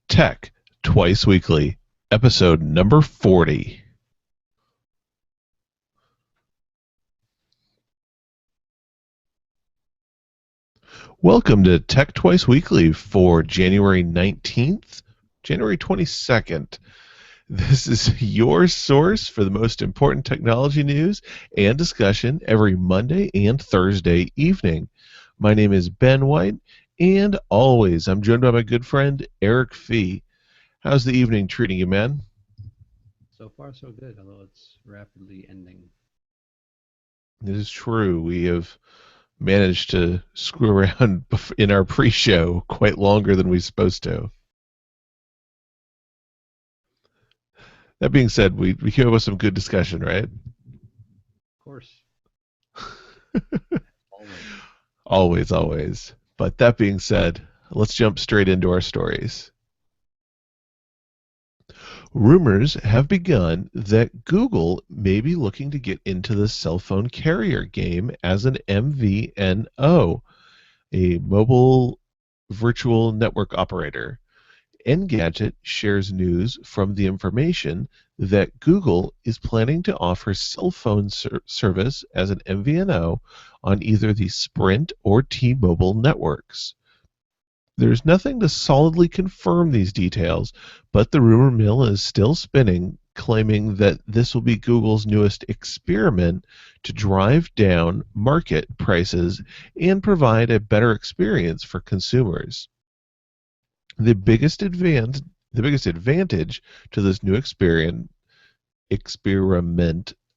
Tech Twice Weekly, episode number 40. Welcome to Tech Twice Weekly for January 19th, January 22nd. This is your source for the most important technology news and discussion every Monday and Thursday evening. My name is Ben White, and always I'm joined by my good friend Eric Fee. How's the evening treating you, man? So far, so good, although it's rapidly ending. It is true. We have managed to screw around in our pre-show quite longer than we're supposed to. That being said, we came up with some good discussion, right? Of course, always. Always, always. But that being said, let's jump straight into our stories. Rumors have begun that Google may be looking to get into the cell phone carrier game as an MVNO, a mobile virtual network operator. Engadget shares news from the information that Google is planning to offer cell phone service as an MVNO on either the Sprint or T-Mobile networks. There's nothing to solidly confirm these details, but the rumor mill is still spinning, claiming that this will be Google's newest experiment to drive down market prices and provide a better experience for consumers. The biggest advantage to this new experiment,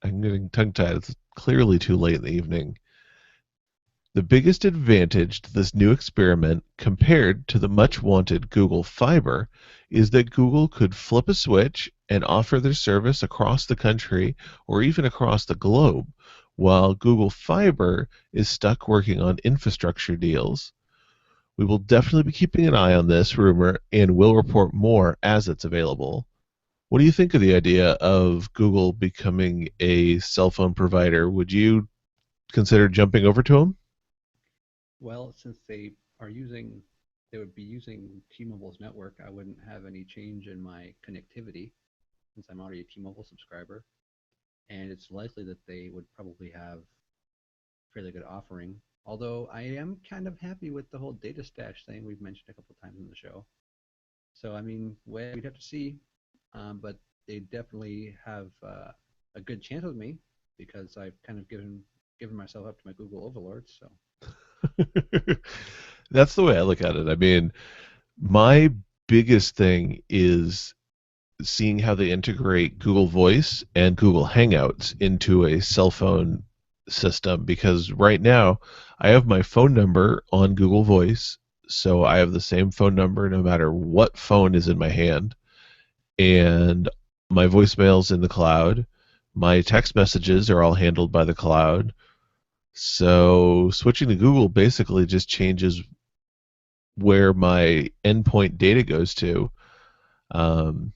I'm getting tongue tied, it's clearly too late in the evening. The biggest advantage to this new experiment compared to the much wanted Google Fiber is that Google could flip a switch and offer their service across the country or even across the globe, while Google Fiber is stuck working on infrastructure deals. We will definitely be keeping an eye on this rumor and will report more as it's available. What do you think of the idea of Google becoming a cell phone provider? Would you consider jumping over to them? Well, since they would be using T-Mobile's network, I wouldn't have any change in my connectivity since I'm already a T-Mobile subscriber, and it's likely that they would probably have fairly good offering. Although I am kind of happy with the whole data stash thing we've mentioned a couple times in the show. So I mean, we'd have to see, but they definitely have a good chance with me because I've kind of given myself up to my Google overlords. So That's the way I look at it. I mean, my biggest thing is seeing how they integrate Google Voice and Google Hangouts into a cell phone system because right now I have my phone number on Google Voice, so I have the same phone number no matter what phone is in my hand, and my voicemail's in the cloud. My text messages are all handled by the cloud. So switching to Google basically just changes where my endpoint data goes to. Um,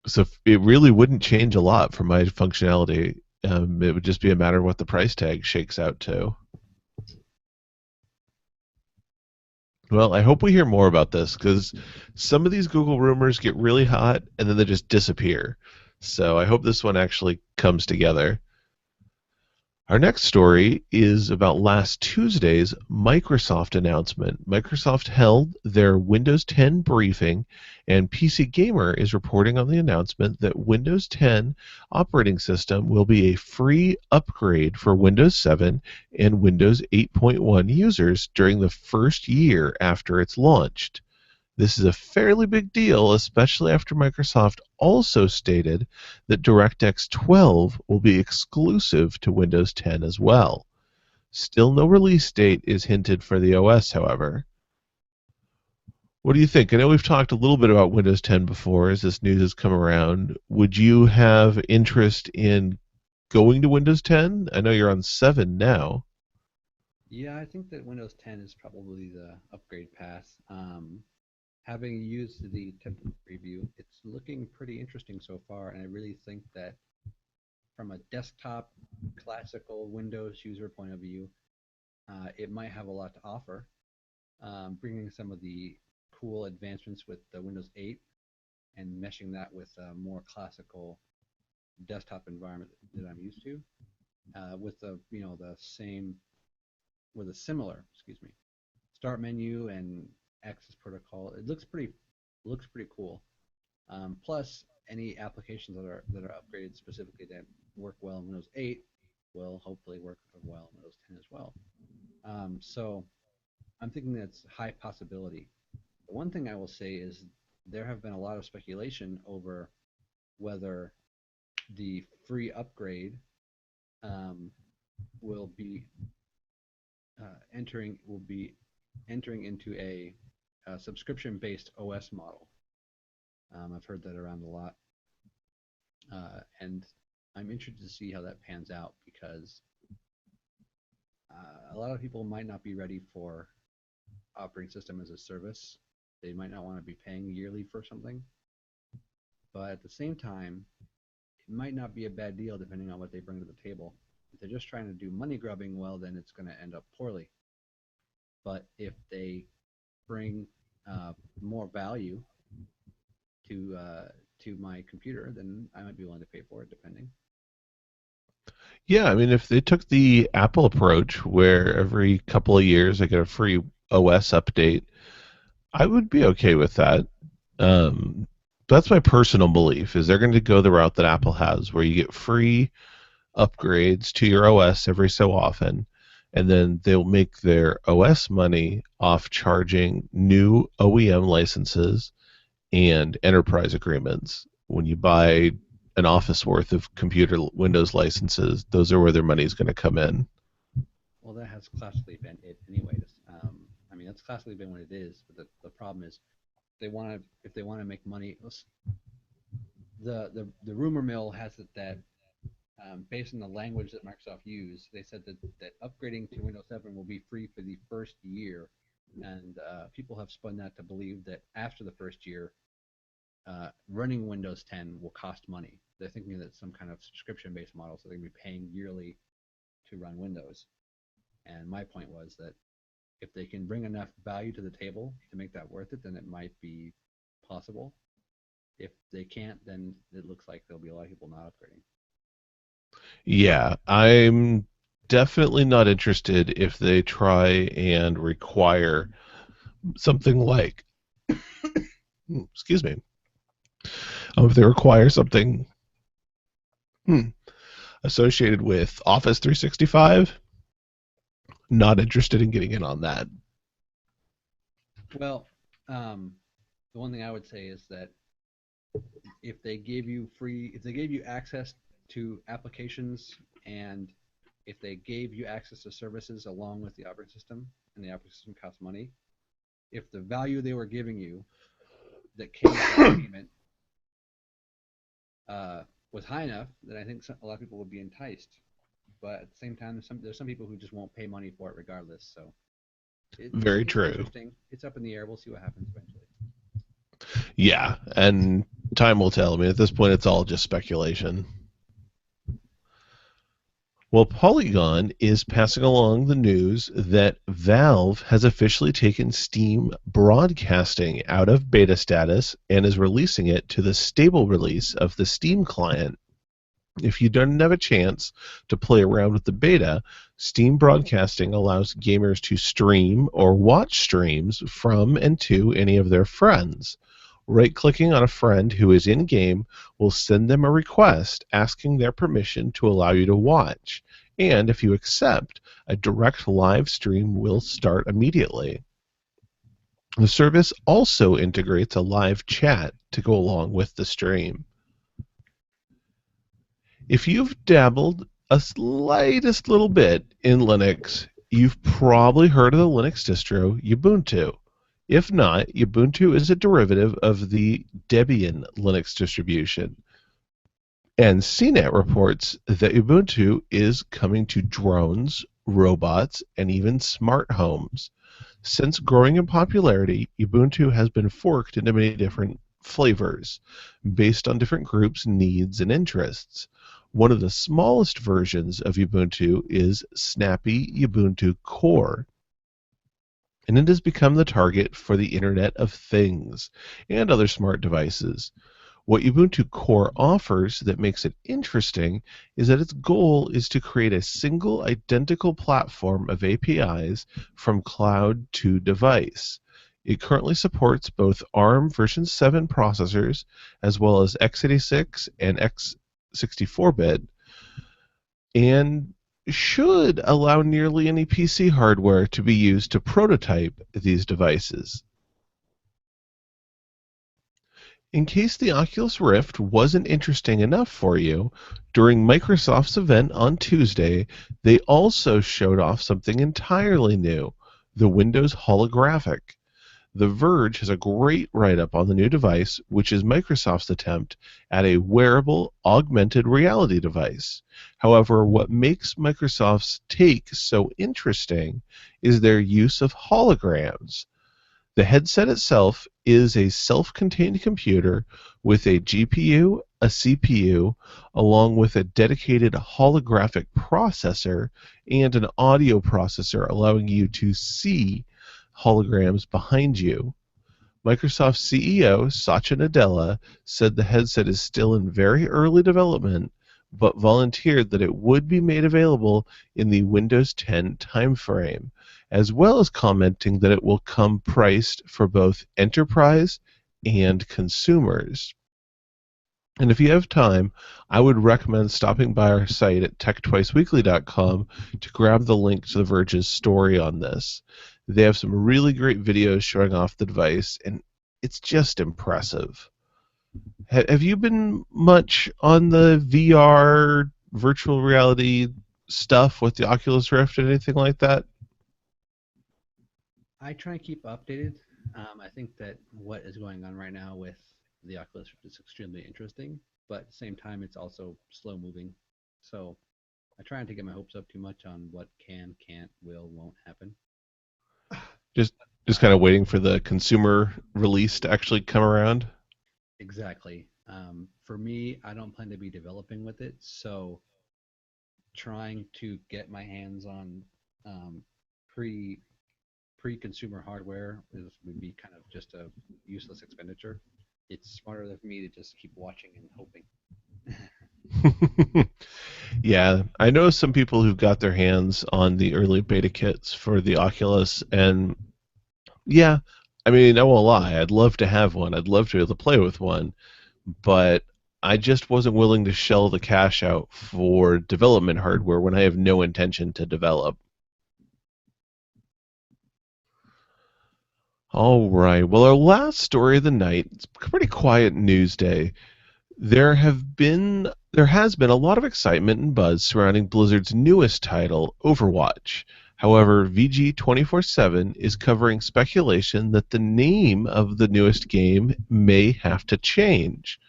so it really wouldn't change a lot for my functionality. It would just be a matter of what the price tag shakes out to. Well, I hope we hear more about this because some of these Google rumors get really hot and then they just disappear. So I hope this one actually comes together. Our next story is about last Tuesday's Microsoft announcement. Microsoft held their Windows 10 briefing, and PC Gamer is reporting on the announcement that Windows 10 operating system will be a free upgrade for Windows 7 and Windows 8.1 users during the first year after it's launched. This is a fairly big deal, especially after Microsoft also stated that DirectX 12 will be exclusive to Windows 10 as well. Still no release date is hinted for the OS, however. What do you think? I know we've talked a little bit about Windows 10 before as this news has come around. Would you have interest in going to Windows 10? I know you're on 7 now. yeah, I think that Windows 10 is probably the upgrade path. Having used the template preview, it's looking pretty interesting so far, and I really think that from a desktop classical Windows user point of view, it might have a lot to offer. Bringing some of the cool advancements with the Windows 8 and meshing that with a more classical desktop environment that I'm used to, with the same with a similar, excuse me, start menu and access protocol. It looks pretty cool. Plus, any applications that are upgraded specifically that work well in Windows 8 will hopefully work well in Windows 10 as well. So I'm thinking that's a high possibility. The one thing I will say is there have been a lot of speculation over whether the free upgrade um, will be entering into a subscription-based OS model. I've heard that around a lot, and I'm interested to see how that pans out because a lot of people might not be ready for operating system as a service. They might not want to be paying yearly for something, but at the same time, it might not be a bad deal depending on what they bring to the table. If they're just trying to do money grubbing, well, then it's going to end up poorly. But if they bring more value to my computer, then I might be willing to pay for it, depending. Yeah, I mean, if they took the Apple approach where every couple of years I get a free OS update, I would be okay with that. Um, that's my personal belief is they're going to go the route that Apple has, where you get free upgrades to your OS every so often, and then they'll make their OS money off charging new OEM licenses and enterprise agreements. When you buy an office worth of computer Windows licenses, those are where their money is going to come in. Well, that has classically been it, anyways. I mean, that's classically been what it is. But the problem is, if they want to make money, the rumor mill has it that based on the language that Microsoft used, they said that upgrading to Windows 7 will be free for the first year, and people have spun that to believe that after the first year, running Windows 10 will cost money. They're thinking that it's some kind of subscription-based model, so they're going to be paying yearly to run Windows. And my point was that if they can bring enough value to the table to make that worth it, then it might be possible. If they can't, then it looks like there'll be a lot of people not upgrading. Yeah, I'm definitely not interested if they try and require something like, excuse me, if they require something associated with Office 365, not interested in getting in on that. Well, the one thing I would say is that if they gave you access to applications and if they gave you access to services along with the operating system, and the operating system costs money, if the value they were giving you that came with that payment was high enough, then I think a lot of people would be enticed. But at the same time, there's some people who just won't pay money for it regardless. So Very it's true. interesting. It's up in the air. We'll see what happens eventually. Yeah, and time will tell. I mean, at this point, it's all just speculation. Well, Polygon is passing along the news that Valve has officially taken Steam Broadcasting out of beta status and is releasing it to the stable release of the Steam client. If you don't have a chance to play around with the beta, Steam Broadcasting allows gamers to stream or watch streams from and to any of their friends. Right-clicking on a friend who is in-game will send them a request asking their permission to allow you to watch. And if you accept, a direct live stream will start immediately. The service also integrates a live chat to go along with the stream. If you've dabbled a slightest little bit in Linux, you've probably heard of the Linux distro Ubuntu. If not, Ubuntu is a derivative of the Debian Linux distribution. And CNET reports that Ubuntu is coming to drones, robots, and even smart homes. Since growing in popularity, Ubuntu has been forked into many different flavors based on different groups' needs and interests. One of the smallest versions of Ubuntu is Snappy Ubuntu Core. and it has become the target for the Internet of Things and other smart devices. What Ubuntu Core offers that makes it interesting is that its goal is to create a single identical platform of APIs from cloud to device. It currently supports both ARM version 7 processors as well as x86 and x64-bit, and should allow nearly any PC hardware to be used to prototype these devices. In case the Oculus Rift wasn't interesting enough for you, during Microsoft's event on Tuesday, they also showed off something entirely new, the Windows Holographic. The Verge has a great write up on the new device, which is Microsoft's attempt at a wearable augmented reality device. However, what makes Microsoft's take so interesting is their use of holograms. The headset itself is a self-contained computer with a GPU, a CPU, along with a dedicated holographic processor and an audio processor allowing you to see holograms behind you. Microsoft CEO Satya Nadella said the headset is still in very early development, but volunteered that it would be made available in the Windows 10 timeframe, as well as commenting that it will come priced for both enterprise and consumers. And if you have time, I would recommend stopping by our site at techtwiceweekly.com to grab the link to The Verge's story on this. They have some really great videos showing off the device, and it's just impressive. Have you been much on the VR virtual reality stuff with the Oculus Rift or anything like that? I try and keep updated. I think that what is going on right now with the Oculus Rift is extremely interesting, but at the same time, it's also slow moving. So I try not to get my hopes up too much on what can, can't, will, won't happen. Just just kind of waiting for the consumer release to actually come around? Exactly. For me, I don't plan to be developing with it, so trying to get my hands on um, pre pre-consumer hardware would be kind of just a useless expenditure. It's smarter for me to just keep watching and hoping. Yeah, I know some people who've got their hands on the early beta kits for the Oculus, and yeah, I mean, I won't lie, I'd love to have one. I'd love to be able to play with one, but I just wasn't willing to shell the cash out for development hardware when I have no intention to develop. All right. Well, our last story of the night, it's a pretty quiet news day. There has been a lot of excitement and buzz surrounding Blizzard's newest title, Overwatch. However, VG 24/7 is covering speculation that the name of the newest game may have to change.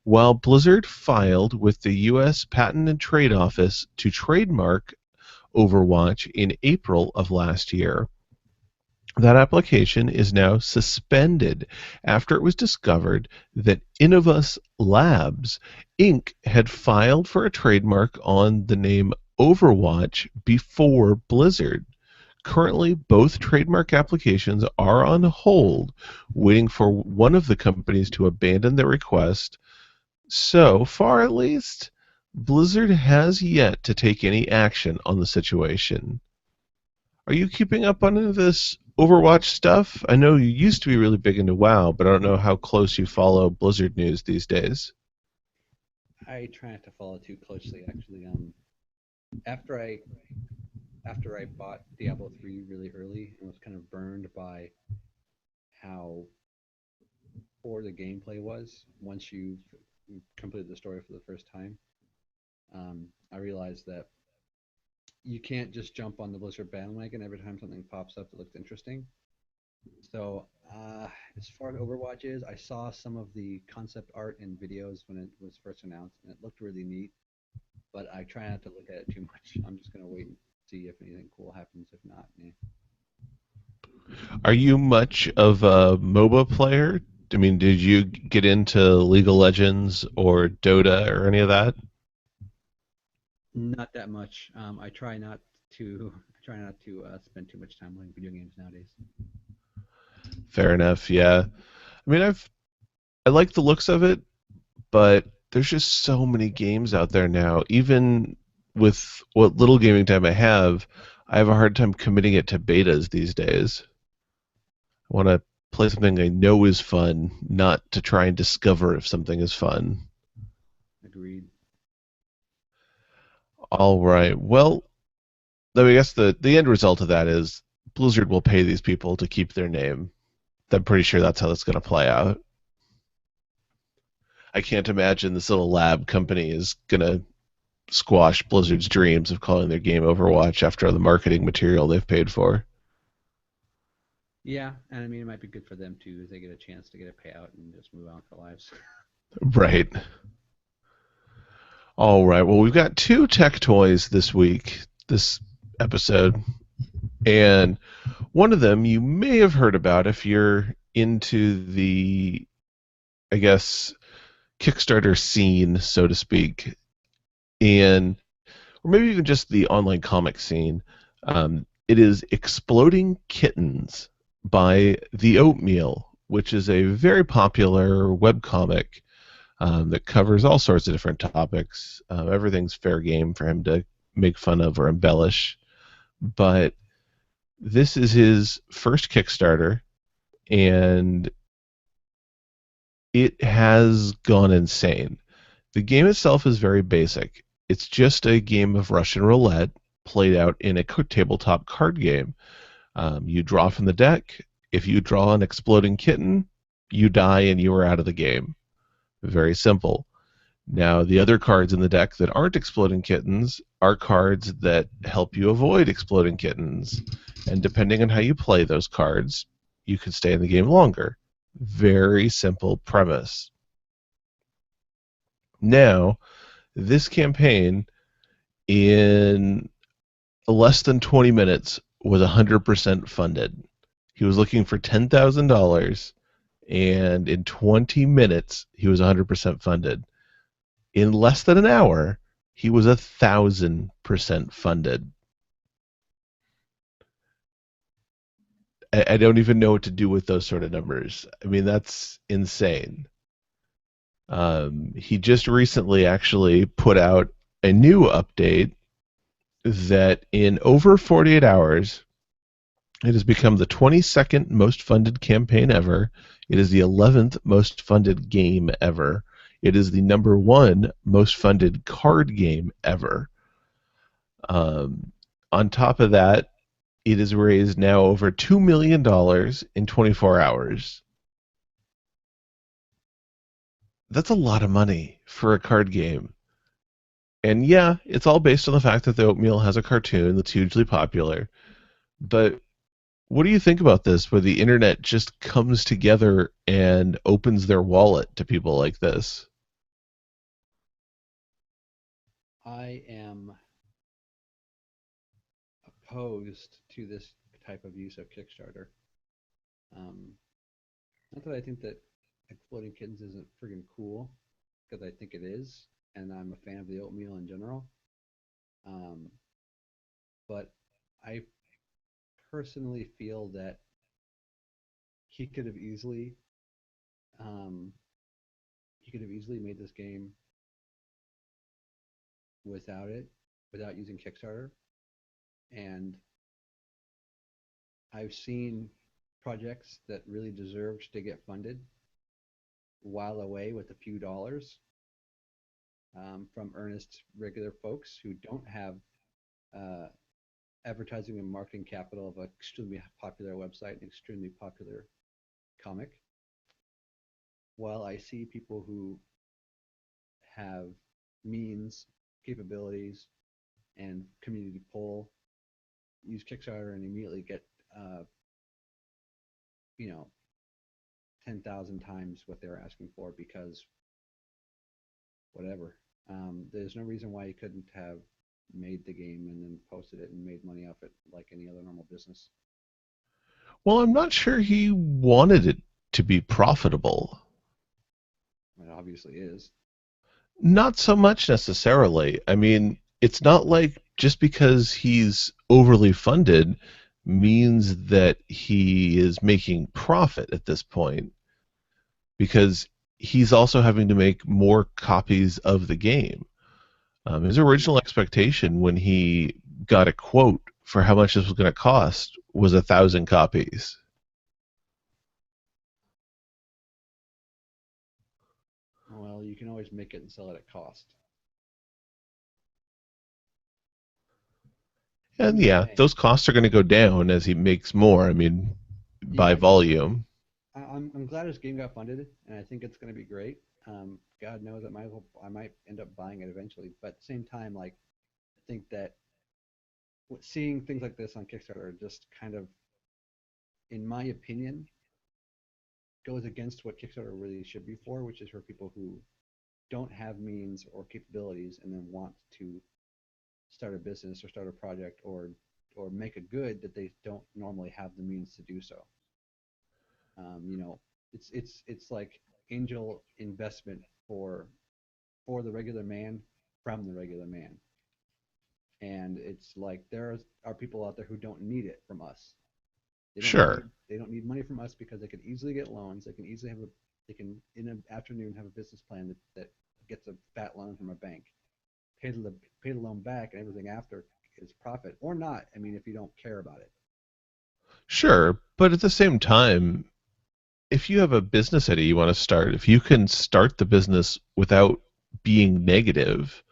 While Blizzard filed with the US Patent and Trade Office to trademark Overwatch in April of last year, that application is now suspended after it was discovered that Innovus Labs Inc. had filed for a trademark on the name Overwatch before Blizzard. Currently, both trademark applications are on hold, waiting for one of the companies to abandon their request. So far, at least, Blizzard has yet to take any action on the situation. Are you keeping up on any of this Overwatch stuff? I know you used to be really big into WoW, but I don't know how close you follow Blizzard news these days. I try not to follow too closely, actually. After I after I bought Diablo 3 really early and was kind of burned by how poor the gameplay was once you've completed the story for the first time, I realized that you can't just jump on the Blizzard bandwagon every time something pops up that looks interesting. So, as far as Overwatch is, I saw some of the concept art and videos when it was first announced, and it looked really neat. But I try not to look at it too much. I'm just gonna wait and see if anything cool happens. If not, eh. Are you much of a MOBA player? I mean, did you get into League of Legends or Dota or any of that? Not that much. I try not to. I try not to spend too much time playing video games nowadays. Fair enough. Yeah. I mean, I like the looks of it, but there's just so many games out there now. Even with what little gaming time I have a hard time committing it to betas these days. I want to play something I know is fun, not to try and discover if something is fun. Agreed. All right. Well, though I guess the end result of that is Blizzard will pay these people to keep their name. I'm pretty sure that's how that's going to play out. I can't imagine this little lab company is going to squash Blizzard's dreams of calling their game Overwatch after all the marketing material they've paid for. Yeah, and I mean it might be good for them too, if they get a chance to get a payout and just move on with their lives. Right. All right. Well, we've got two tech toys this week, this episode, and one of them you may have heard about if you're into the, I guess, Kickstarter scene, so to speak, and or maybe even just the online comic scene. It is Exploding Kittens by The Oatmeal, which is a very popular webcomic that covers all sorts of different topics. Everything's fair game for him to make fun of or embellish. But this is his first Kickstarter, and it has gone insane. The game itself is very basic. It's just a game of Russian roulette played out in a tabletop card game. You draw from the deck. If you draw an exploding kitten, you die and you are out of the game. Very simple. Now, the other cards in the deck that aren't exploding kittens are cards that help you avoid exploding kittens. And depending on how you play those cards, you can stay in the game longer. Very simple premise. Now, this campaign in less than 20 minutes was 100% funded. He was looking for $10,000, and in 20 minutes, he was 100% funded. In less than an hour, he was 1,000% funded. I don't even know what to do with those sort of numbers. I mean, that's insane. He just recently actually put out a new update that in over 48 hours, it has become the 22nd most funded campaign ever. It is the 11th most funded game ever. It is the number one most funded card game ever. On top of that, it has raised now over $2 million in 24 hours. That's a lot of money for a card game. And yeah, it's all based on the fact that the Oatmeal has a cartoon that's hugely popular. But what do you think about this, where the internet just comes together and opens their wallet to people like this? I am opposed to this type of use of Kickstarter. Um, Not that I think that Exploding Kittens isn't friggin' cool, because I think it is, and I'm a fan of the oatmeal in general. Um, but I personally feel that he could have easily um, he could have easily made this game without it, without using Kickstarter. And I've seen projects that really deserved to get funded while away with a few dollars from earnest, regular folks who don't have uh, advertising and marketing capital of an extremely popular website, an extremely popular comic. While I see people who have means, capabilities, and community pull use Kickstarter and immediately get, uh, you know, 10,000 times what they're asking for because whatever. There's no reason why you couldn't have made the game and then posted it and made money off it like any other normal business. Well, I'm not sure he wanted it to be profitable. It obviously is. Not so much necessarily. I mean, it's not like just because he's overly funded means that he is making profit at this point, because he's also having to make more copies of the game. His original expectation when he got a quote for how much this was going to cost was 1,000 copies. Well, you can always make it and sell it at cost. And I'm just yeah, saying. those costs are going to go down as he makes more. I mean, by Yeah, yeah. volume. I'm glad this game got funded, and I think it's going to be great. God knows I might end up buying it eventually, but at the same time, like I think that seeing things like this on Kickstarter just kind of, in my opinion, goes against what Kickstarter really should be for, which is for people who don't have means or capabilities and then want to start a business or start a project or make a good that they don't normally have the means to do so. You know, it's like angel investment for the regular man from the regular man, and it's like there are people out there who don't need it from us. Sure. They don't need money from us because they can easily get loans. They can easily have a they can in an afternoon have a business plan that gets a fat loan from a bank, pay the loan back, and everything after is profit or not. I mean, if you don't care about it. Sure. But at the same time, if you have a business idea you want to start, if you can start the business without being negative,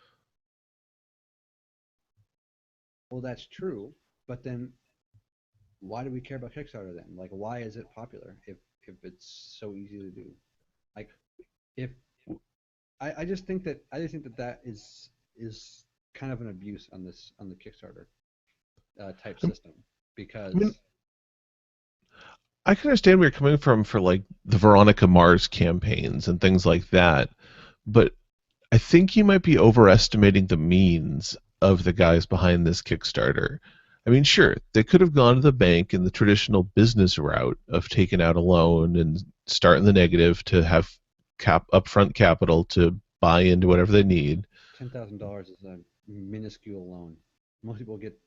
Well, that's true, but then why do we care about Kickstarter then? Like, why is it popular if it's so easy to do? Like, if I just think that that is kind of an abuse on this on the Kickstarter type I system mean, because I can understand where you're coming from for like the Veronica Mars campaigns and things like that, but I think you might be overestimating the means of the guys behind this Kickstarter. I mean, sure, they could have gone to the bank in the traditional business route of taking out a loan and starting the negative to have upfront capital to buy into whatever they need. $10,000 is a minuscule loan. Most people get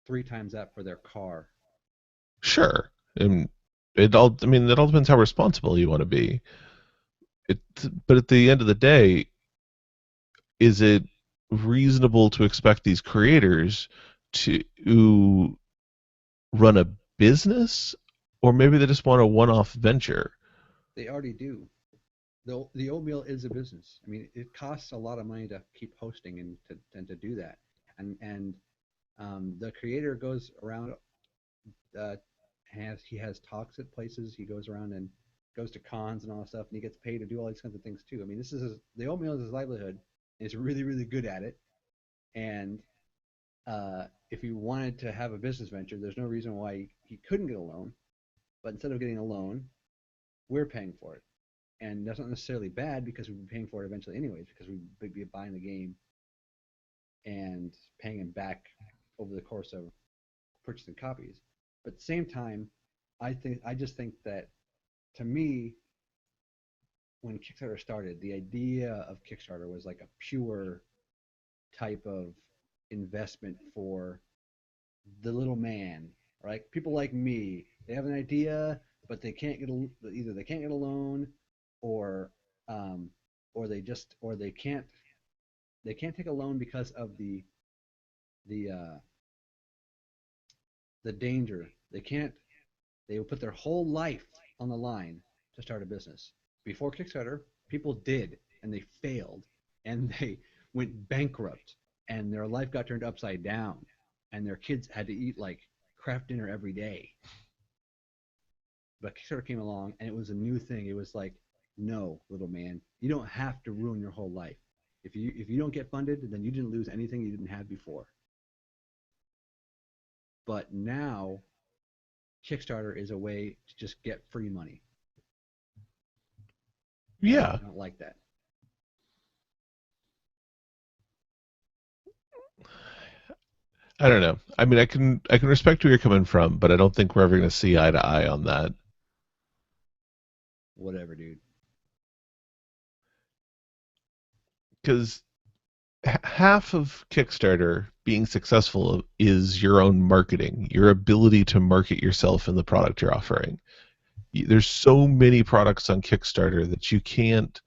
three times that for their car. Sure, and I mean, it all depends how responsible you want to be. It, but at the end of the day, is it reasonable to expect these creators to run a business, or maybe they just want a one-off venture? They already do. The oatmeal is a business. I mean, it costs a lot of money to keep hosting and to do that. And the creator goes around, he has talks at places. He goes around and goes to cons and all that stuff, and he gets paid to do all these kinds of things too. I mean, the oatmeal is his livelihood. And he's really really good at it. And if he wanted to have a business venture, there's no reason why he couldn't get a loan. But instead of getting a loan, we're paying for it. And that's not necessarily bad because we'd be paying for it eventually anyways, because we'd be buying the game and paying him back over the course of purchasing copies. But at the same time, I just think that, to me, when Kickstarter started, the idea of Kickstarter was like a pure type of investment for the little man, right? People like me, they have an idea, but they can't get either they can't get a loan, or um, or they can't take a loan because of the the danger. They would put their whole life on the line to start a business. Before Kickstarter, people did, and they failed, and they went bankrupt, and their life got turned upside down, and their kids had to eat like Kraft dinner every day. But Kickstarter came along, and it was a new thing. It was like, no, little man, you don't have to ruin your whole life. If you don't get funded, then you didn't lose anything you didn't have before. But now Kickstarter is a way to just get free money, and Yeah, I don't like that. I don't know. I mean, I can respect where you're coming from, but I don't think we're ever going to see eye to eye on that. Whatever, dude. Because half of Kickstarter being successful is your own marketing, your ability to market yourself and the product you're offering. There's so many products on Kickstarter that you can't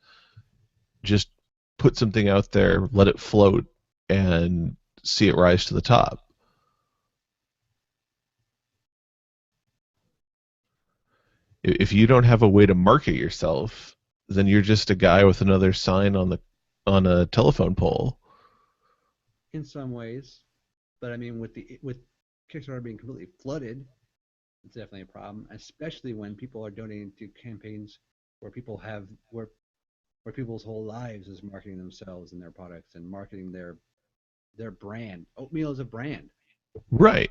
just put something out there, let it float, and see it rise to the top. If you don't have a way to market yourself, then you're just a guy with another sign on a telephone pole. In some ways. But I mean, with Kickstarter being completely flooded, it's definitely a problem, especially when people are donating to campaigns where people have where people's whole lives is marketing themselves and their products and marketing their brand. Oatmeal is a brand. Right.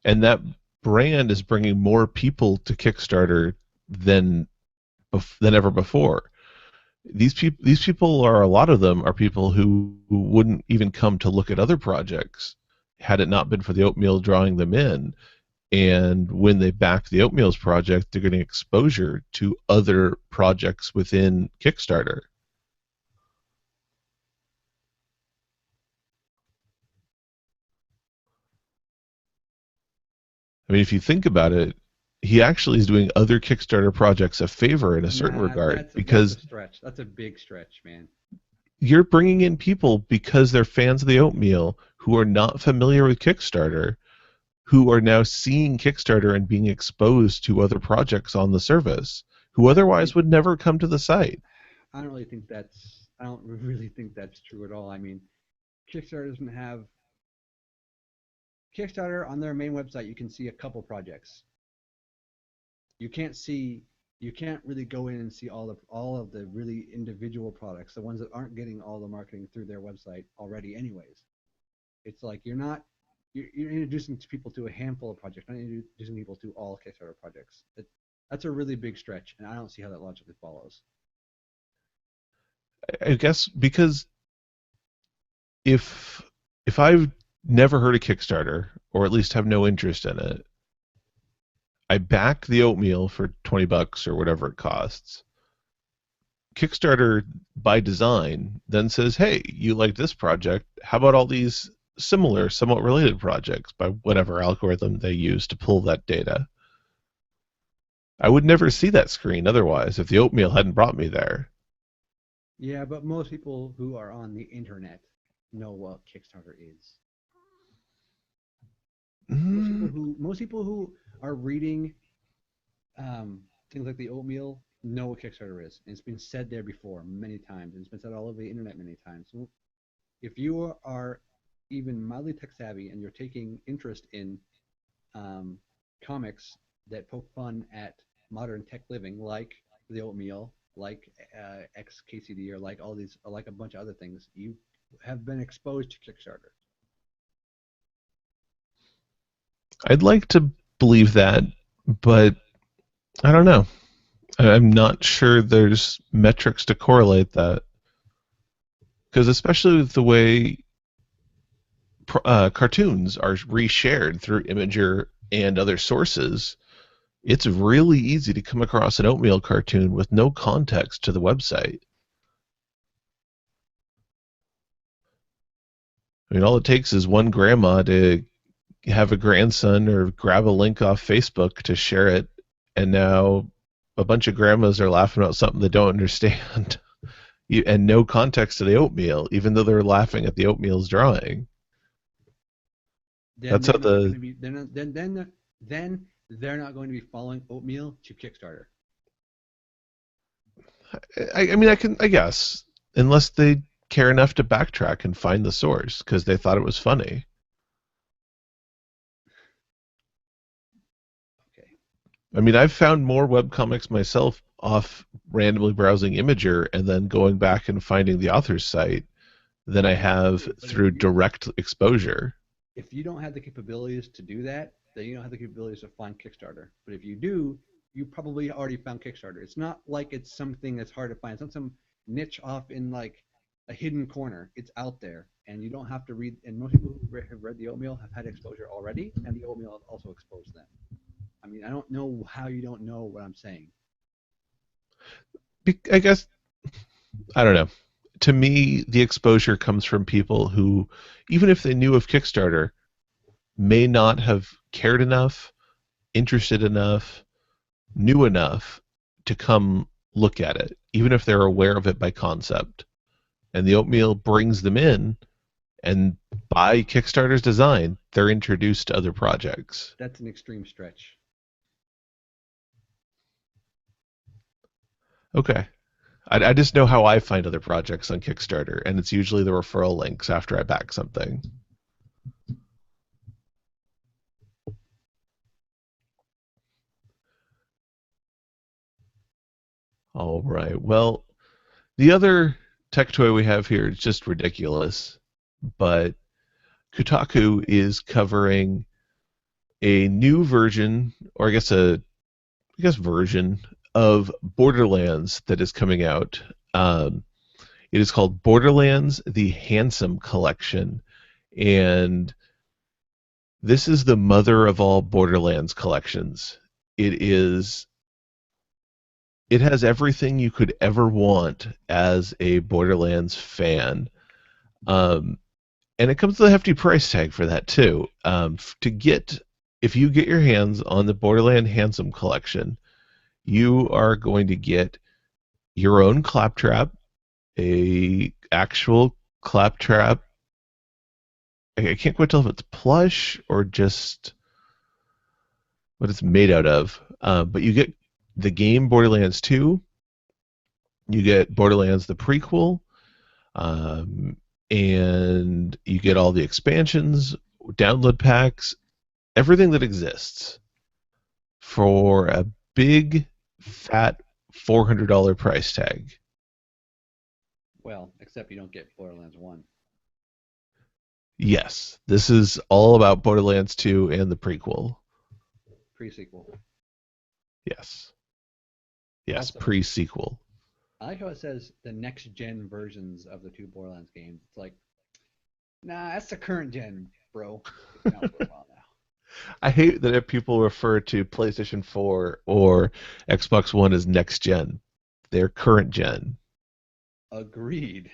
And that brand is bringing more people to Kickstarter than than ever before. These people are, a lot of them are people who wouldn't even come to look at other projects had it not been for the Oatmeal drawing them in. And when they back the Oatmeal's project, they're getting exposure to other projects within Kickstarter. I mean, if you think about it, he actually is doing other Kickstarter projects a favor in a certain Nah, regard that's a because stretch. That's a big stretch, man. you're bringing in people because they're fans of the Oatmeal who are not familiar with Kickstarter, who are now seeing Kickstarter and being exposed to other projects on the service, who I don't otherwise really would never come to the site. I don't really think that's true at all. I mean, Kickstarter doesn't have Kickstarter on their main website. You can see a couple projects. You can't see you can't really go in and see all of the really individual products, the ones that aren't getting all the marketing through their website already anyways. It's like you're introducing people to a handful of projects, not introducing people to all Kickstarter projects. That's a really big stretch, and I don't see how that logically follows. I guess because if if I've never heard of Kickstarter or at least have no interest in it, I back the Oatmeal for $20 or whatever it costs. Kickstarter, by design, then says, "Hey, you like this project? How about all these similar, somewhat related projects?" By whatever algorithm they use to pull that data. I would never see that screen otherwise if the Oatmeal hadn't brought me there. Yeah, but most people who are on the internet know what Kickstarter is. Mm, Most people who are reading things like the Oatmeal know what Kickstarter is, and it's been said there before many times, and it's been said all over the internet many times. So if you are even mildly tech savvy and you're taking interest in um, comics that poke fun at modern tech living, like the Oatmeal, like XKCD, or like all these, or like a bunch of other things, you have been exposed to Kickstarter. I'd like to believe that, but I don't know. I'm not sure there's metrics to correlate that. Because especially with the way cartoons are reshared through Imager and other sources, it's really easy to come across an Oatmeal cartoon with no context to the website. I mean, all it takes is one grandma to have a grandson or grab a link off Facebook to share it, and now a bunch of grandmas are laughing about something they don't understand. And no context to the Oatmeal, even though they're laughing at the Oatmeal's drawing. Then That's they're how not going to the be then they're not going to be following Oatmeal to Kickstarter. I mean, I guess, unless they care enough to backtrack and find the source because they thought it was funny. Okay. I mean, I've found more webcomics myself off randomly browsing Imager and then going back and finding the author's site than I have But through direct exposure. if you don't have the capabilities to do that, then you don't have the capabilities to find Kickstarter. But if you do, you probably already found Kickstarter. It's not like it's something that's hard to find. It's not some niche off in like a hidden corner. It's out there, and you don't have to read. And most people who have read the Oatmeal have had exposure already, and the Oatmeal also exposed them. I mean, I don't know how you don't know what I'm saying. I guess I don't know. to me, the exposure comes from people who, even if they knew of Kickstarter, may not have cared enough, interested enough, knew enough to come look at it, even if they're aware of it by concept. And the oatmeal brings them in, and by Kickstarter's design, they're introduced to other projects. That's an extreme stretch. Okay. I just know how I find other projects on Kickstarter, and it's usually the referral links after I back something. All right. Well, the other tech toy we have here is just ridiculous, but Kotaku is covering a new version, or I guess version of Borderlands that is coming out. Um, it is called Borderlands: The Handsome Collection, and this is the mother of all Borderlands collections. It is it has everything you could ever want as a Borderlands fan. Um, and it comes with a hefty price tag for that too. If you get your hands on the Borderland Handsome collection, you are going to get your own claptrap, a actual claptrap. I can't quite tell if it's plush or just what it's made out of. But you get the game Borderlands 2, you get Borderlands the prequel, um, and you get all the expansions, download packs, everything that exists for a big, fat $400 price tag. Well, except you don't get Borderlands 1. Yes, this is all about Borderlands 2 and the prequel. Pre-sequel. Yes. Yes, Also, pre-sequel. I like how it says the next gen versions of the two Borderlands games. It's like, nah, that's the current gen, bro. It's been out for a while now. I hate that if people refer to PlayStation 4 or Xbox One as next gen. They're current gen. Agreed.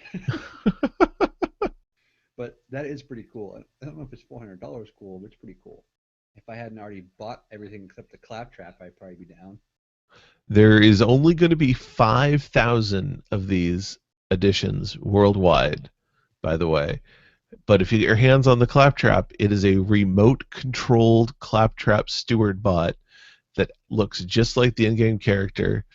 But that is pretty cool. I don't know if it's $400 cool, but it's pretty cool. If I hadn't already bought everything except the claptrap, I'd probably be down. There is only going to be 5,000 of these editions worldwide, by the way. But if you get your hands on the claptrap, it is a remote controlled claptrap steward bot that looks just like the in-game character,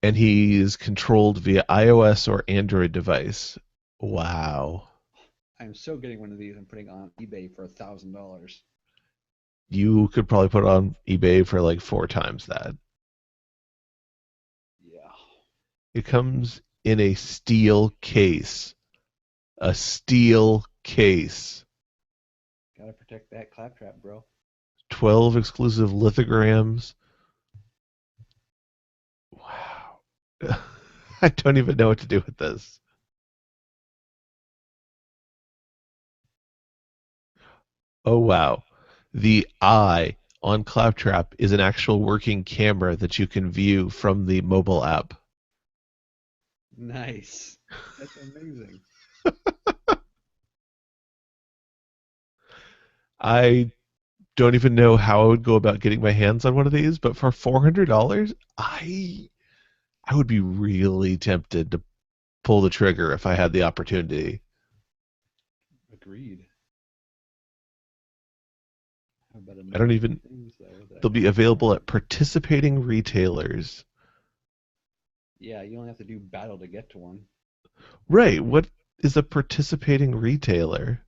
and he is controlled via iOS or Android device. Wow. I'm so getting one of these and putting it on eBay for $1,000. You could probably put it on eBay for like 4 times that. Yeah. It comes in a steel case. A steel case. Gotta protect that claptrap, bro. 12 exclusive lithograms. Wow. I don't even know what to do with this. Oh, wow. The eye on Claptrap is an actual working camera that you can view from the mobile app. Nice. That's amazing. I don't even know how I would go about getting my hands on one of these, but for $400, I would be really tempted to pull the trigger if I had the opportunity. Agreed. How about a I don't million even things though that I They'll can be available at participating retailers. Yeah, you only have to do battle to get to one. Right, what is a participating retailer?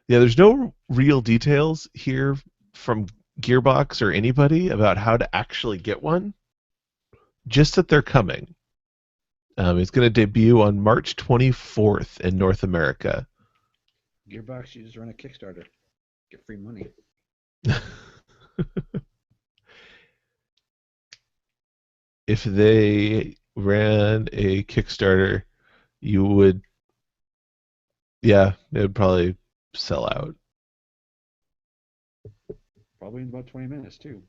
Yeah, there's no real details here from Gearbox or anybody about how to actually get one, just that they're coming. It's going to debut on March 24th in North America. Gearbox, you just run a Kickstarter. Get free money. If they ran a Kickstarter, you would, yeah, it would probably sell out. Probably in about 20 minutes too.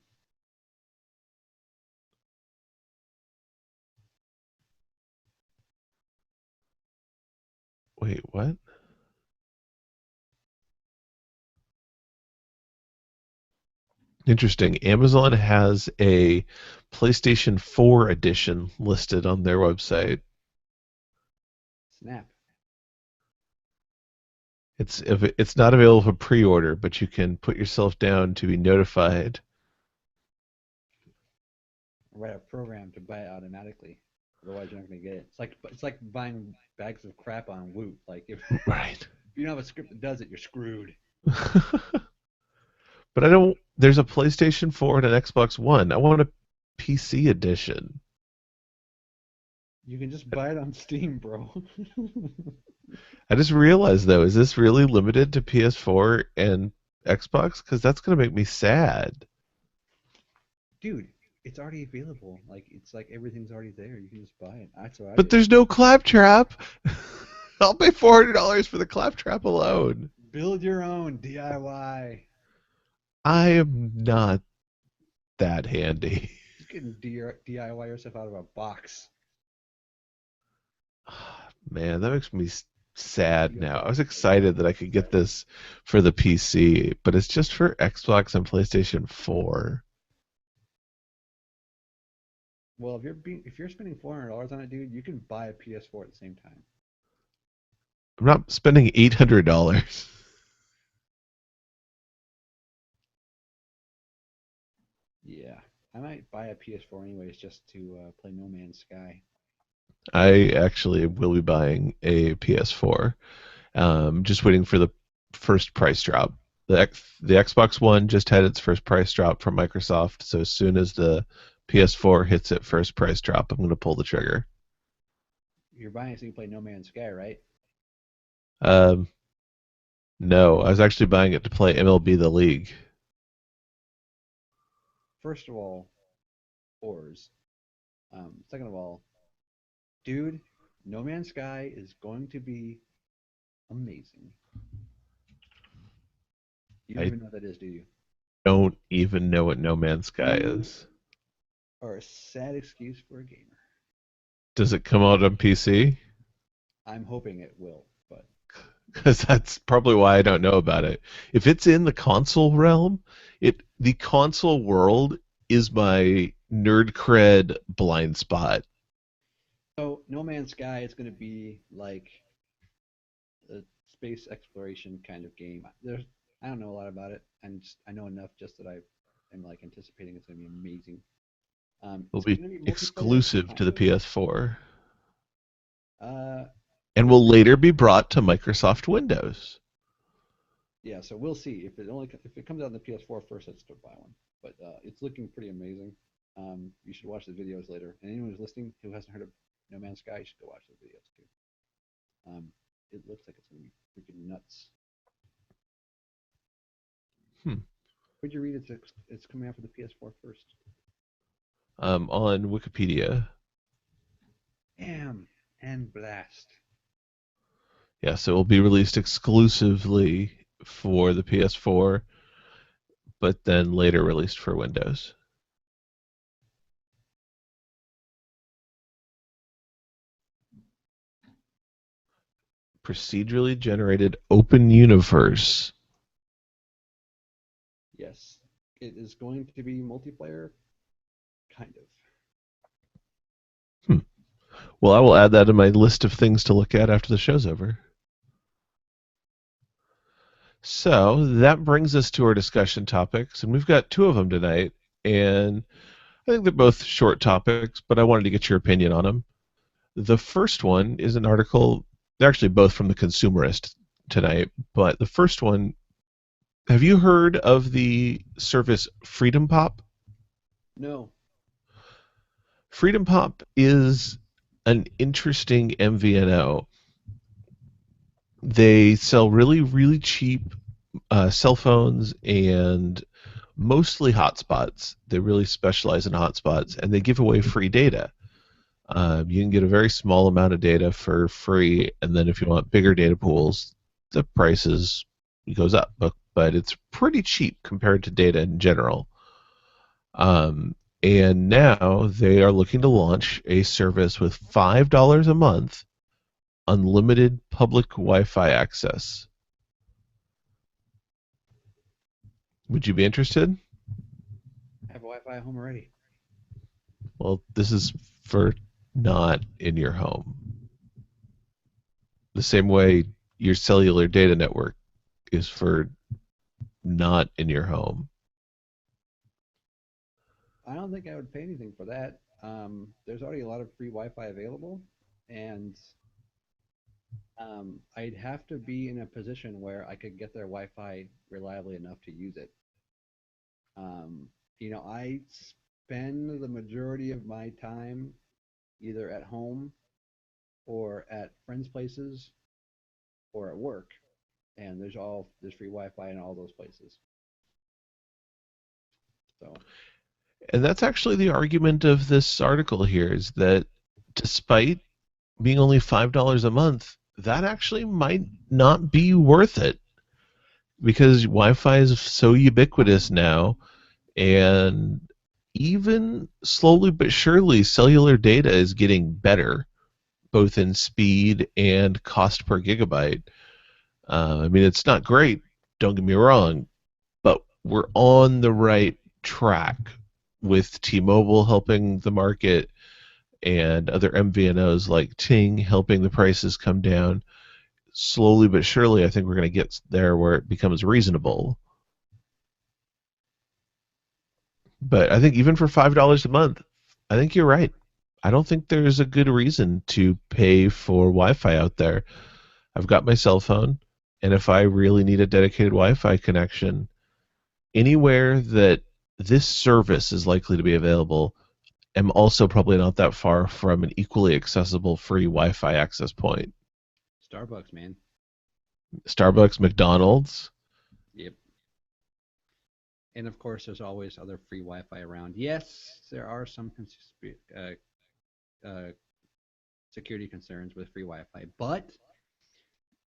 Wait, what? Interesting. Amazon has a PlayStation 4 edition listed on their website. Snap. It's not available for pre-order, but you can put yourself down to be notified. Write a program to buy it automatically. Otherwise, you're not going to get it. It's like buying bags of crap on Woot. Like if Right. you don't have a script that does it, you're screwed. But I don't. There's a PlayStation 4 and an Xbox One. I want a PC edition. You can just buy it on Steam, bro. I just realized though, is this really limited to PS4 and Xbox? Because that's gonna make me sad. Dude, it's already available. Like it's like everything's already there. You can just buy it. That's what I But did. there's no claptrap. I'll pay $400 for the claptrap alone. Build your own DIY. I am not that handy. You can DIY yourself out of a box. Man, that makes me sad now. I was excited that I could get this for the PC, but it's just for Xbox and PlayStation 4. Well, if you're spending $400 on it, dude, you can buy a PS4 at the same time. I'm not spending $800. Yeah, I might buy a PS4 anyways just to play No Man's Sky. I actually will be buying a PS4. Just waiting for the first price drop. The Xbox One just had its first price drop from Microsoft, so as soon as the PS4 hits its first price drop, I'm going to pull the trigger. You're buying it so you can play No Man's Sky, right? Um, no, I was actually buying it to play MLB The League. First of all, whores. Second of all, dude, No Man's Sky is going to be amazing. You don't I even know what that is, do you? don't even know what No Man's Sky is. Or a sad excuse for a gamer. Does it come out on PC? I'm hoping it will, but Because that's probably why I don't know about it. If it's in the console realm, the console world is my nerd cred blind spot. so No Man's Sky is going to be like a space exploration kind of game. I don't know a lot about it, and I know enough just that I am like anticipating it's going to be amazing. It'll It's be going to be multiplayer, exclusive to kind the of. PS4 Uh, and will later be brought to Microsoft Windows. yeah, so we'll see if it comes out on the PS4 first. I'd still buy one, but it's looking pretty amazing. You should watch the videos later. And anyone who's listening who hasn't heard of No Man's Sky, you should go watch the videos too. It looks like it's going to be freaking nuts. Hmm. Where'd you read it's coming out for the PS4 first? On Wikipedia. Damn, and blast. Yeah, so it will be released exclusively for the PS4, but then later released for Windows. Procedurally generated open universe. Yes, it is going to be multiplayer, kind of. Well, I will add that to my list of things to look at after the show's over. So that brings us to our discussion topics, and we've got two of them tonight, and I think they're both short topics, but I wanted to get your opinion on them. The first one is an article, they're actually both from the Consumerist tonight, but the first one, have you heard of the service Freedom Pop? No. Freedom Pop is an interesting MVNO. They sell really, really cheap cell phones and mostly hotspots. They really specialize in hotspots, and they give away free data. You can get a very small amount of data for free, and then if you want bigger data pools, the prices goes up. But it's pretty cheap compared to data in general. And now they are looking to launch a service with $5 a month, unlimited public Wi-Fi access. Would you be interested? I have Wi-Fi at home already. Well, this is for not in your home. The same way your cellular data network is for not in your home. I don't think I would pay anything for that. There's already a lot of free Wi-Fi available, and I'd have to be in a position where I could get their Wi-Fi reliably enough to use it. Um, I spend the majority of my time either at home or at friends' places or at work, and there's free Wi-Fi in all those places. So And that's actually the argument of this article here is that despite being only $5 a month, that actually might not be worth it because Wi-Fi is so ubiquitous now, and even slowly but surely, cellular data is getting better, both in speed and cost per gigabyte. I mean, it's not great, don't get me wrong, but we're on the right track with T-Mobile helping the market and other MVNOs like Ting helping the prices come down. Slowly but surely, I think we're going to get there where it becomes reasonable. But I think even for $5 a month, I think you're right. I don't think there's a good reason to pay for Wi-Fi out there. I've got my cell phone, and if I really need a dedicated Wi-Fi connection, anywhere that this service is likely to be available, am also probably not that far from an equally accessible free Wi-Fi access point. Starbucks, man. Starbucks, McDonald's. Yep. And of course, there's always other free Wi-Fi around. Yes, there are some uh, security concerns with free Wi-Fi, but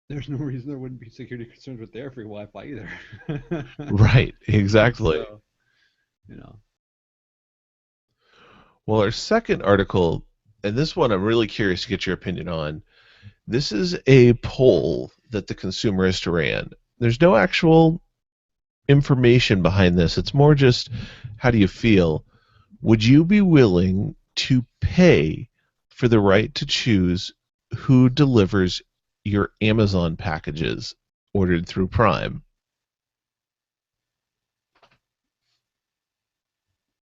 there's no reason there wouldn't be security concerns with their free Wi-Fi either. Right, exactly. So, you know, Well, our second article, and this one I'm really curious to get your opinion on. This is a poll that the Consumerist ran. There's no actual information behind this. It's more just how do you feel? Would you be willing to pay for the right to choose who delivers your Amazon packages ordered through Prime?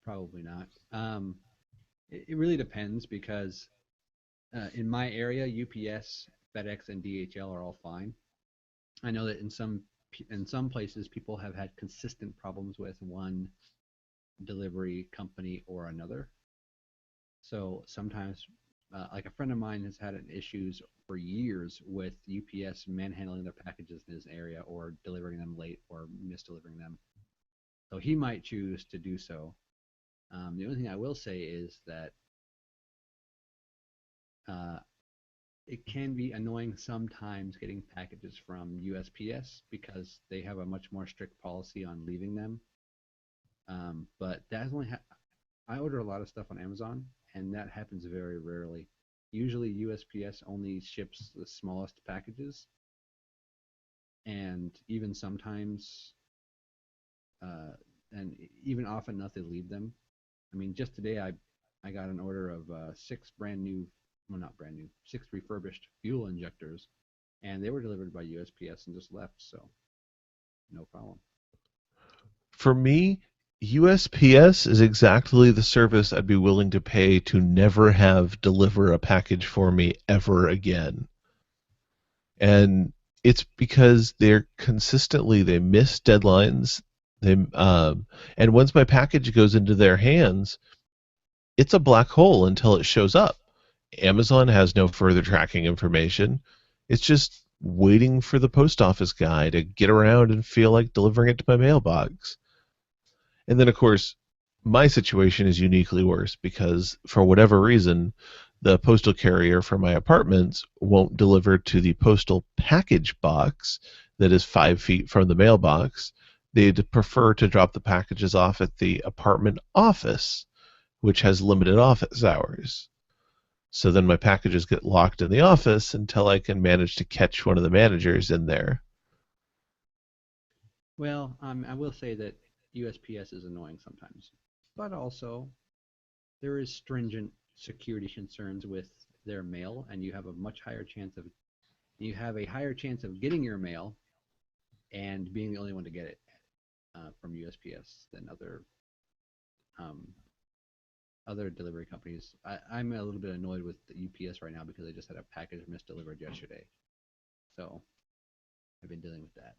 probably not. It really depends because in my area, UPS, FedEx, and DHL are all fine. I know that in some places people have had consistent problems with one delivery company or another. So sometimes, like a friend of mine has had issues for years with UPS manhandling their packages in his area or delivering them late or misdelivering them. So he might choose to do so. The only thing I will say is that uh, it can be annoying sometimes getting packages from USPS because they have a much more strict policy on leaving them. But that's only I order a lot of stuff on Amazon, and that happens very rarely. Usually, USPS only ships the smallest packages, and even sometimes, uh, and even often enough, they leave them. I mean, just today, I got an order of six brand new, well, not brand new, six refurbished fuel injectors, and they were delivered by USPS and just left, so no problem. For me, USPS is exactly the service I'd be willing to pay to never have deliver a package for me ever again. And it's because they miss deadlines. And once my package goes into their hands, it's a black hole until it shows up. Amazon has no further tracking information. It's just waiting for the post office guy to get around and feel like delivering it to my mailbox. And then, of course, my situation is uniquely worse because, for whatever reason, the postal carrier for my apartments won't deliver to the postal package box that is 5 feet from the mailbox. They'd prefer to drop the packages off at the apartment office, which has limited office hours. So then my packages get locked in the office until I can manage to catch one of the managers in there. Well, I will say that USPS is annoying sometimes, but also there is stringent security concerns with their mail, and you have a higher chance of getting your mail and being the only one to get it from USPS than um, other delivery companies. I'm a little bit annoyed with the UPS right now because I just had a package misdelivered yesterday, so I've been dealing with that.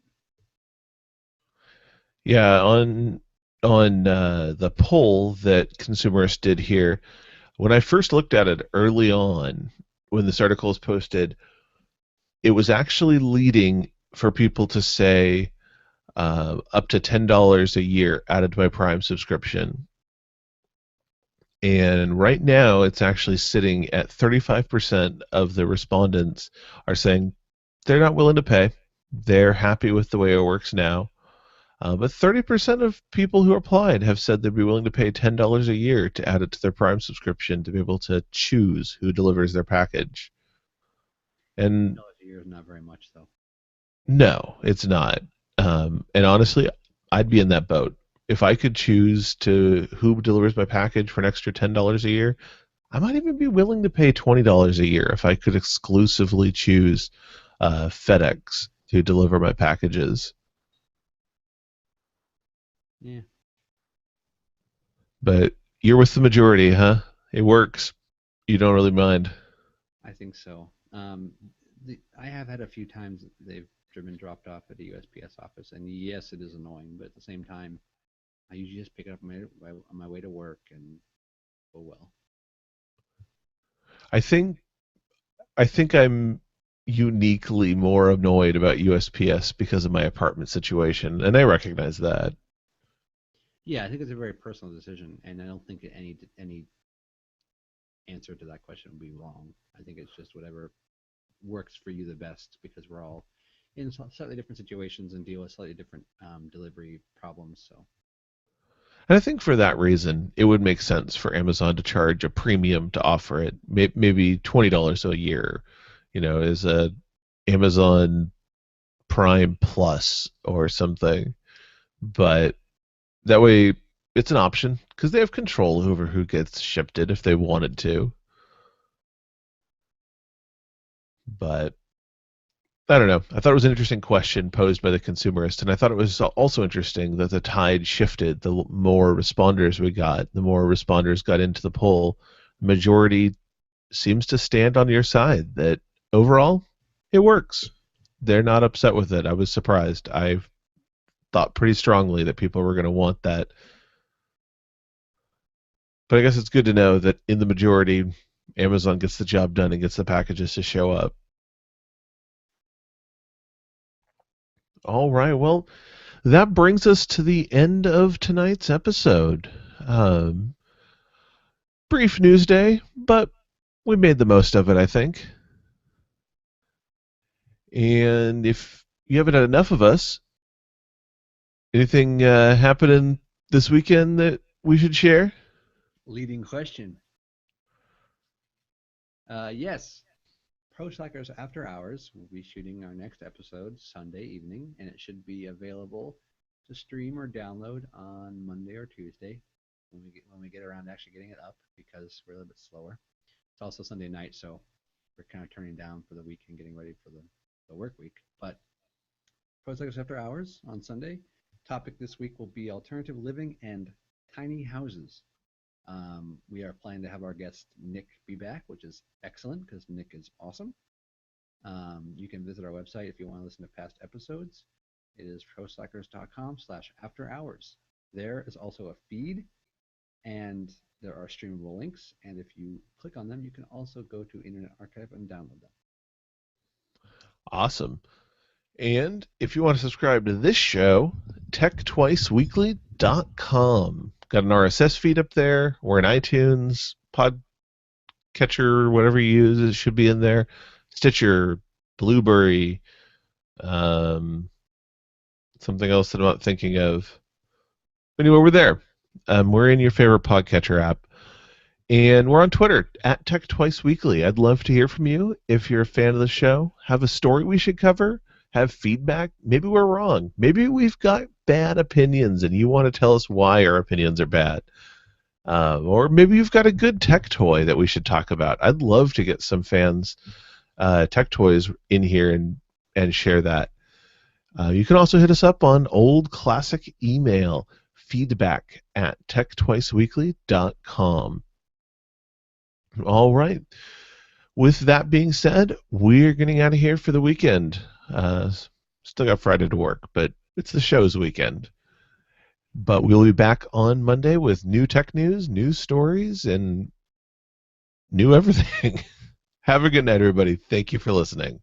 Yeah, on the poll that Consumerist did here, when I first looked at it early on, when this article was posted, it was actually leading for people to say up to $10 a year added to my Prime subscription. And right now, it's actually sitting at 35% of the respondents are saying they're not willing to pay. They're happy with the way it works now. But 30% of people who applied have said they'd be willing to pay $10 a year to add it to their Prime subscription to be able to choose who delivers their package. And $10 a year is not very much, though. no, it's not. And honestly, I'd be in that boat. If I could choose to who delivers my package for an extra $10 a year, I might even be willing to pay $20 a year if I could exclusively choose FedEx to deliver my packages. Yeah, But you're with the majority, huh? It works. You don't really mind. I think so. I have had a few times they've been dropped off at a USPS office, and yes, it is annoying, but at the same time, I usually just pick it up on my way to work, and oh well. I think I'm uniquely more annoyed about USPS because of my apartment situation, and I recognize that. Yeah, I think it's a very personal decision, and I don't think that any answer to that question would be wrong. I think it's just whatever works for you the best because we're all in slightly different situations and deal with slightly different delivery problems. So And I think for that reason, it would make sense for Amazon to charge a premium to offer it, maybe $20 a year, as a Amazon Prime Plus or something. But that way, it's an option because they have control over who gets shipped it if they wanted to. But I don't know. I thought it was an interesting question posed by the consumerist, and I thought it was also interesting that the tide shifted. The more responders we got, the more responders got into the poll. The majority seems to stand on your side that overall it works. They're not upset with it. I was surprised. I thought pretty strongly that people were going to want that. But I guess it's good to know that in the majority, Amazon gets the job done and gets the packages to show up. All right. Well, that brings us to the end of tonight's episode. Um, Brief news day, but we made the most of it, I think. And if you haven't had enough of us, anything happening this weekend that we should share? leading question. Yes, Pro Slackers After Hours will be shooting our next episode Sunday evening, and it should be available to stream or download on Monday or Tuesday when we get around to actually getting it up because we're a little bit slower. It's also Sunday night, so we're kind of turning down for the week and getting ready for the work week. But Pro Slackers After Hours on Sunday. Topic this week will be alternative living and tiny houses. We are planning to have our guest Nick be back, which is excellent because Nick is awesome. You can visit our website if you want to listen to past episodes. It is proslackers.com/after hours. There is also a feed, and there are streamable links. And if you click on them, you can also go to Internet Archive and download them. Awesome. And if you want to subscribe to this show, techtwiceweekly.com. Got an RSS feed up there. We're in iTunes, Podcatcher, whatever you use, it should be in there. Stitcher, Blueberry, something else that I'm not thinking of. Anyway, we're there. We're in your favorite podcatcher app. And we're on Twitter at Tech Twice Weekly. I'd love to hear from you. If you're a fan of the show, have a story we should cover, have feedback. Maybe we're wrong. Maybe we've got bad opinions and you want to tell us why our opinions are bad. Or maybe you've got a good tech toy that we should talk about. I'd love to get some fans' tech toys in here and share that. You can also hit us up on old classic email, feedback at techtwiceweekly.com. All right. With that being said, we're getting out of here for the weekend. Still got Friday to work, but it's the show's weekend. But we'll be back on Monday with new tech news, new stories, and new everything. Have a good night, everybody. Thank you for listening.